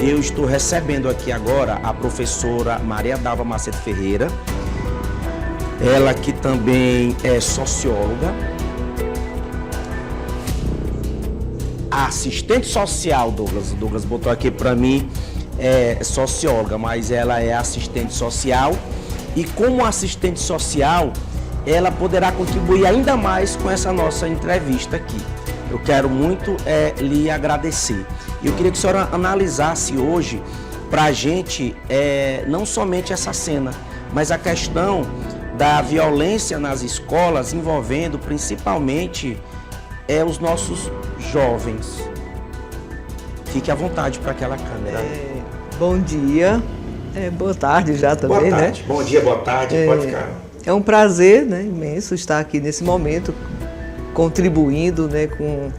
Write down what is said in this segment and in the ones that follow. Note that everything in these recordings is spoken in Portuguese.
eu estou recebendo aqui agora a professora Maria Dalva Macedo Ferreira, ela que também é socióloga, assistente social. Douglas botou aqui para mim, é socióloga, mas ela é assistente social, e como assistente social, ela poderá contribuir ainda mais com essa nossa entrevista aqui. Eu quero muito lhe agradecer. Eu queria que a senhora analisasse hoje para a gente não somente essa cena, mas a questão da violência nas escolas envolvendo principalmente os nossos jovens. Fique à vontade para aquela câmera. Bom dia, boa tarde já também, boa tarde, né? Bom dia, boa tarde, pode ficar. É um prazer, né, imenso estar aqui nesse momento, contribuindo, né, com,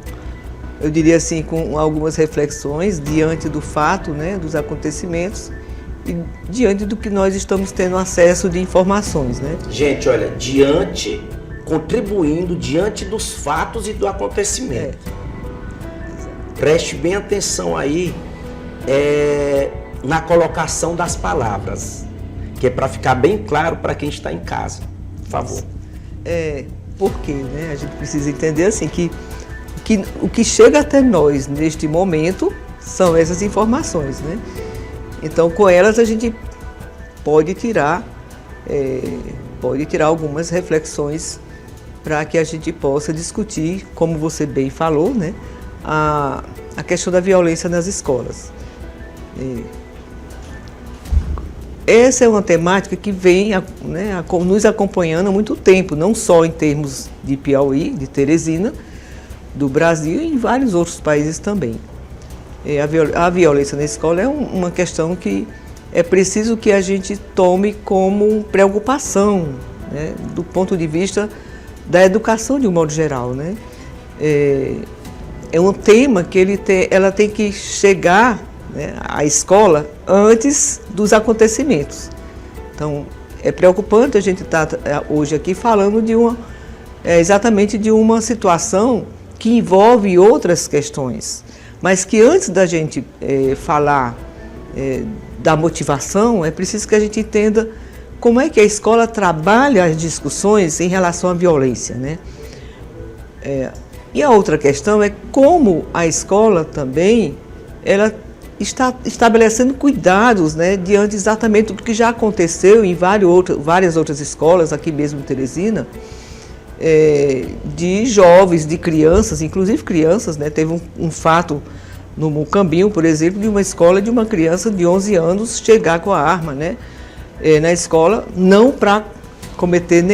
eu diria assim, com algumas reflexões diante do fato, né, dos acontecimentos e diante do que nós estamos tendo acesso de informações, né? Gente, olha, contribuindo diante dos fatos e do acontecimento. Preste bem atenção aí na colocação das palavras, que é para ficar bem claro para quem está em casa. Por favor. Porque, né, a gente precisa entender assim que o que chega até nós neste momento são essas informações, né? Então, com elas a gente pode tirar algumas reflexões para que a gente possa discutir, como você bem falou, né, a questão da violência nas escolas. Essa é uma temática que vem, né, nos acompanhando há muito tempo, não só em termos de Piauí, de Teresina, do Brasil e em vários outros países também. A violência na escola é uma questão que é preciso que a gente tome como preocupação, né, do ponto de vista da educação de um modo geral, né? É um tema que ela tem que chegar, né, à escola antes dos acontecimentos. Então, é preocupante a gente estar hoje aqui falando exatamente de uma situação que envolve outras questões, mas que antes da gente falar da motivação, é preciso que a gente entenda como é que a escola trabalha as discussões em relação à violência, né? E a outra questão é como a escola também ela está estabelecendo cuidados, né, diante exatamente do que já aconteceu em várias outras escolas, aqui mesmo em Teresina, de jovens, de crianças, inclusive crianças, né? Teve um fato no Mucambinho, por exemplo, de uma escola de uma criança de 11 anos chegar com a arma, né, na escola, não para cometer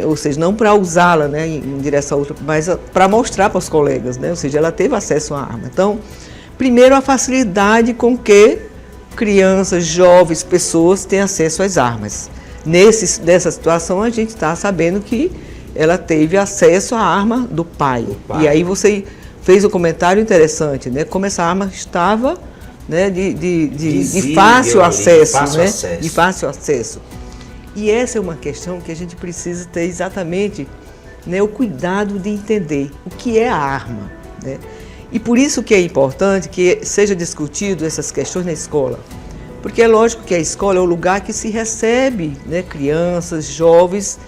ou seja, não para usá-la, né, em direção a outra, mas para mostrar para os colegas, né, ou seja, ela teve acesso à arma. Então, primeiro, a facilidade com que crianças, jovens, pessoas têm acesso às armas. Nessa situação, a gente está sabendo que ela teve acesso à arma do pai. E aí você fez um comentário interessante, né, como essa arma estava, né, de fácil acesso, né, de fácil acesso. E essa é uma questão que a gente precisa ter exatamente, né, o cuidado de entender o que é a arma, né? E por isso que é importante que seja discutido essas questões na escola, porque é lógico que a escola é o lugar que se recebe, né, crianças, jovens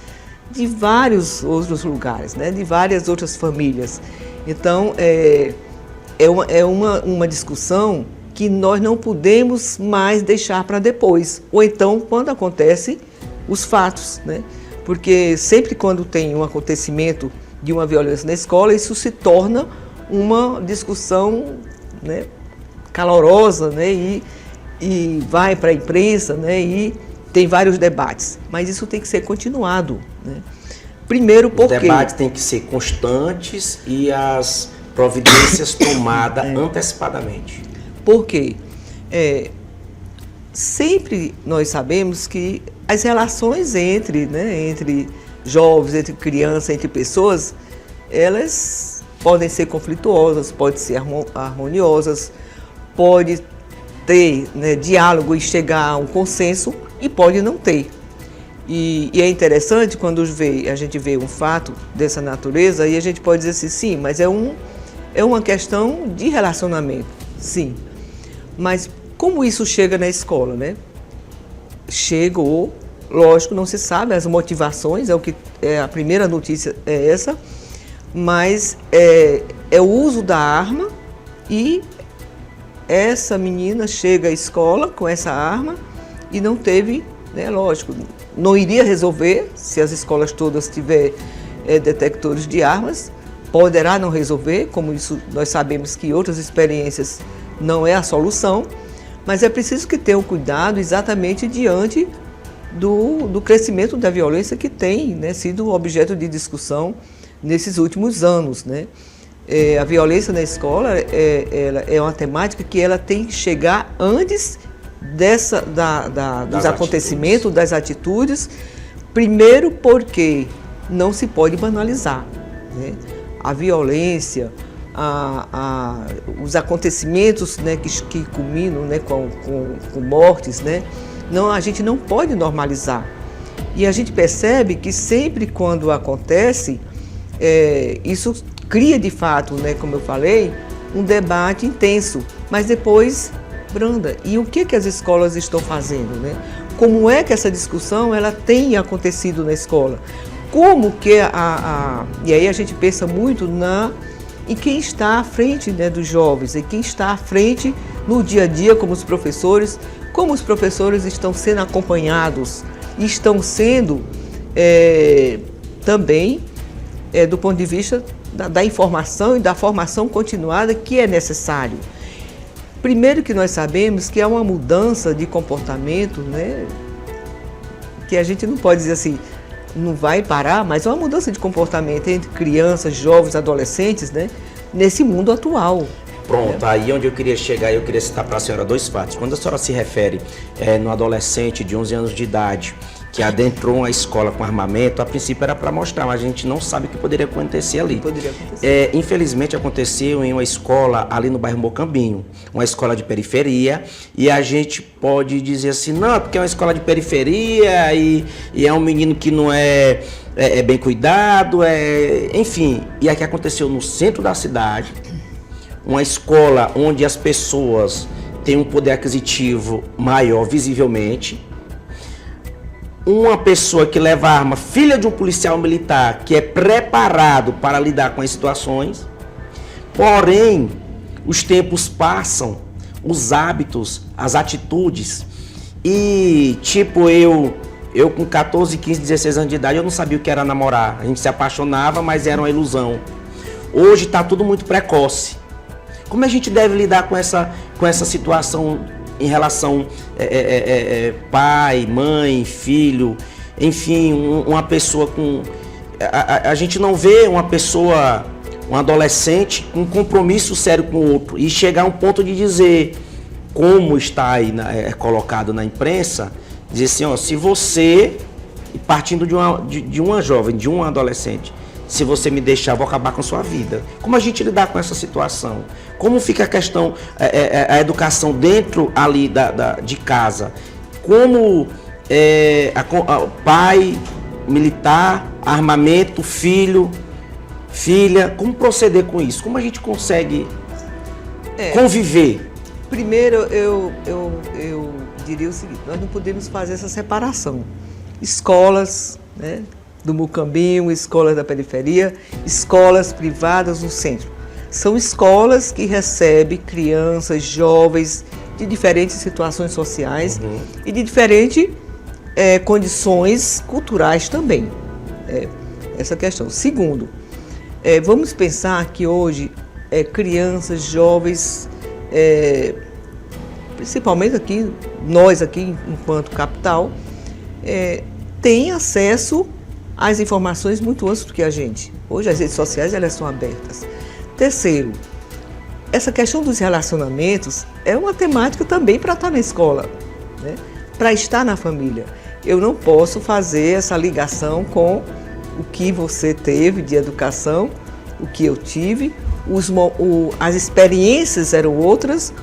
de vários outros lugares, né, de várias outras famílias. Então, é uma discussão que nós não podemos mais deixar para depois, ou então quando acontece os fatos, né? Porque sempre quando tem um acontecimento de uma violência na escola, isso se torna uma discussão, né, calorosa, né, e vai para a imprensa, né, e tem vários debates. Mas isso tem que ser continuado, né? Primeiro porque... Os debates têm que ser constantes e as providências tomadas antecipadamente. Por quê? Sempre nós sabemos que as relações entre jovens, entre crianças, entre pessoas, elas podem ser conflituosas, podem ser harmoniosas, pode ter, né, diálogo e chegar a um consenso e pode não ter. E é interessante quando a gente vê um fato dessa natureza e a gente pode dizer assim, sim, mas é uma questão de relacionamento. Sim. Mas como isso chega na escola, né? Chegou, lógico, não se sabe as motivações, a primeira notícia é essa, mas é o uso da arma e essa menina chega à escola com essa arma e não teve, né, lógico, não iria resolver se as escolas todas tiverem detectores de armas, poderá não resolver, como isso nós sabemos que outras experiências não é a solução, mas é preciso que tenham cuidado exatamente diante do crescimento da violência que tem, né, sido objeto de discussão nesses últimos anos, né? A violência na escola é uma temática que ela tem que chegar antes dos acontecimentos, das atitudes, primeiro porque não se pode banalizar, né? A violência, os acontecimentos, né, que culminam, né, com mortes, né? Não, a gente não pode normalizar. E a gente percebe que sempre quando acontece, isso cria de fato, né, como eu falei, um debate intenso, mas depois branda. E o que as escolas estão fazendo, né? Como é que essa discussão ela tem acontecido na escola? Como que e aí a gente pensa muito em quem está à frente, né, dos jovens, e quem está à frente no dia a dia, como os professores estão sendo acompanhados e estão sendo também do ponto de vista da informação e da formação continuada que é necessário. Primeiro que nós sabemos que é uma mudança de comportamento, né, que a gente não pode dizer assim, não vai parar, mas é uma mudança de comportamento entre crianças, jovens, adolescentes, né, nesse mundo atual. Pronto, aí onde eu queria chegar, eu queria citar para a senhora dois fatos. Quando a senhora se refere no adolescente de 11 anos de idade, que adentrou a escola com armamento, a princípio era para mostrar, mas a gente não sabe o que poderia acontecer ali. Infelizmente aconteceu em uma escola ali no bairro Mocambinho, uma escola de periferia, e a gente pode dizer assim, não, porque é uma escola de periferia e é um menino que não é bem cuidado, enfim. E aqui aconteceu no centro da cidade, uma escola onde as pessoas têm um poder aquisitivo maior visivelmente, uma pessoa que leva arma, filha de um policial militar, que é preparado para lidar com as situações, porém, os tempos passam, os hábitos, as atitudes, e tipo eu com 14, 15, 16 anos de idade, eu não sabia o que era namorar, a gente se apaixonava, mas era uma ilusão. Hoje está tudo muito precoce. Como a gente deve lidar com essa situação em relação pai, mãe, filho, enfim, uma pessoa com... A gente não vê uma pessoa, um adolescente com um compromisso sério com o outro e chegar a um ponto de dizer, como está aí colocado na imprensa, dizer assim, ó, se você, partindo de uma jovem, de um adolescente, se você me deixar, eu vou acabar com a sua vida. Como a gente lidar com essa situação? Como fica a questão, a educação dentro ali de casa? Como pai, militar, armamento, filho, filha, como proceder com isso? Como a gente consegue conviver? Primeiro, eu diria o seguinte, nós não podemos fazer essa separação. Escolas, né, do Mucambinho, escolas da periferia, escolas privadas no centro. São escolas que recebem crianças, jovens de diferentes situações sociais e de diferentes condições culturais também. Essa questão. Segundo, vamos pensar que hoje crianças, jovens, principalmente aqui, nós aqui enquanto capital, têm acesso às informações muito antes do que a gente. Hoje as redes sociais elas são abertas. Terceiro, essa questão dos relacionamentos é uma temática também para estar na escola, né? Para estar na família. Eu não posso fazer essa ligação com o que você teve de educação, o que eu tive, as experiências eram outras,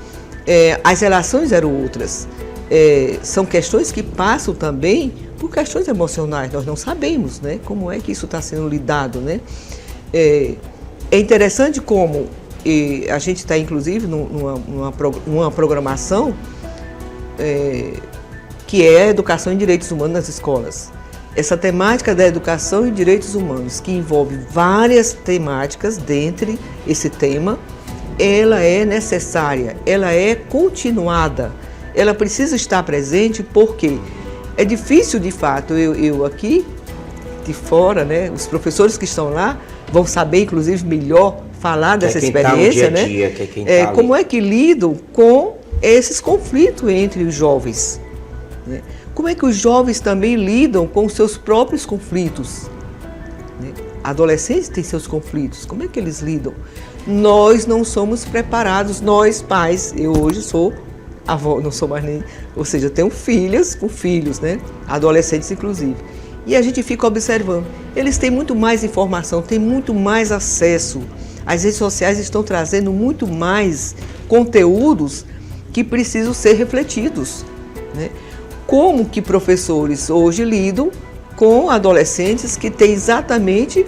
as relações eram outras. São questões que passam também por questões emocionais, nós não sabemos, né, como é que isso está sendo lidado, né? É interessante como E a gente está, inclusive, numa programação que é a educação em direitos humanos nas escolas. Essa temática da educação em direitos humanos, que envolve várias temáticas dentre esse tema, ela é necessária, ela é continuada, ela precisa estar presente porque é difícil, de fato, eu aqui de fora, né, os professores que estão lá vão saber, inclusive, melhor falar dessa experiência, né? Como é que lidam com esses conflitos entre os jovens, né? Como é que os jovens também lidam com os seus próprios conflitos, né? Adolescentes têm seus conflitos, como é que eles lidam? Nós não somos preparados, nós pais, eu hoje sou avó, não sou mais nem, ou seja, tenho filhas com filhos, né? Adolescentes inclusive. E a gente fica observando, eles têm muito mais informação, têm muito mais acesso. As redes sociais estão trazendo muito mais conteúdos que precisam ser refletidos, né? Como que professores hoje lidam com adolescentes que têm exatamente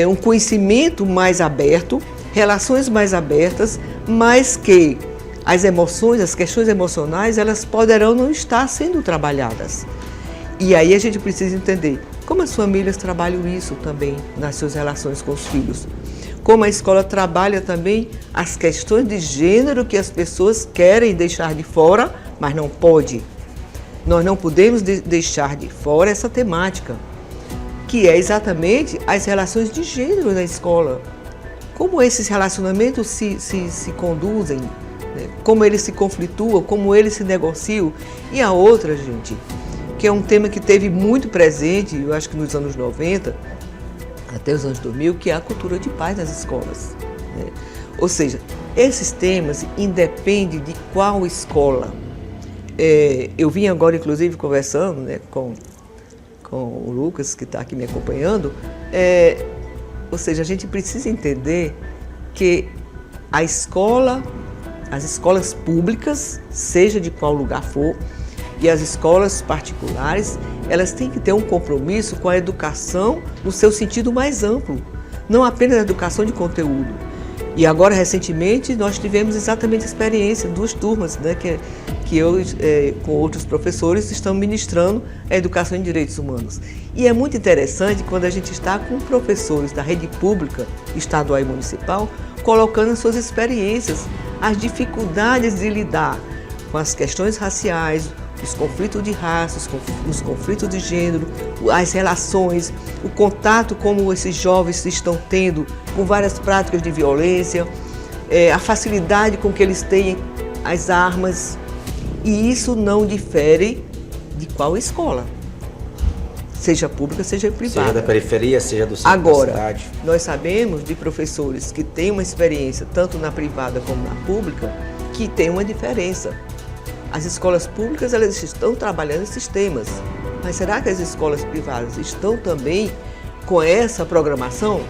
um conhecimento mais aberto, relações mais abertas, mas que as emoções, as questões emocionais, elas poderão não estar sendo trabalhadas. E aí a gente precisa entender como as famílias trabalham isso também nas suas relações com os filhos. Como a escola trabalha também as questões de gênero que as pessoas querem deixar de fora, mas não pode. Nós não podemos deixar de fora essa temática, que é exatamente as relações de gênero na escola. Como esses relacionamentos se conduzem, né? Como eles se conflituam, como eles se negociam. E a outra, gente, que é um tema que teve muito presente, eu acho que nos anos 90, até os anos 2000, que é a cultura de paz nas escolas, né? Ou seja, esses temas independem de qual escola. Eu vim agora, inclusive, conversando, né, com o Lucas, que está aqui me acompanhando, ou seja, a gente precisa entender que as escolas públicas, seja de qual lugar for, e as escolas particulares, elas têm que ter um compromisso com a educação no seu sentido mais amplo, não apenas a educação de conteúdo. E agora, recentemente, nós tivemos exatamente a experiência, 2 turmas, né, que eu, com outros professores, estamos ministrando a educação em direitos humanos. E é muito interessante quando a gente está com professores da rede pública, estadual e municipal, colocando as suas experiências, as dificuldades de lidar com as questões raciais, os conflitos de raça, os conflitos de gênero, as relações, o contato como esses jovens estão tendo com várias práticas de violência, a facilidade com que eles têm as armas. E isso não difere de qual escola, seja pública, seja privada. Seja da periferia, seja do centro da cidade. Agora, nós sabemos de professores que têm uma experiência tanto na privada como na pública, que tem uma diferença. As escolas públicas, elas estão trabalhando esses temas, mas será que as escolas privadas estão também com essa programação?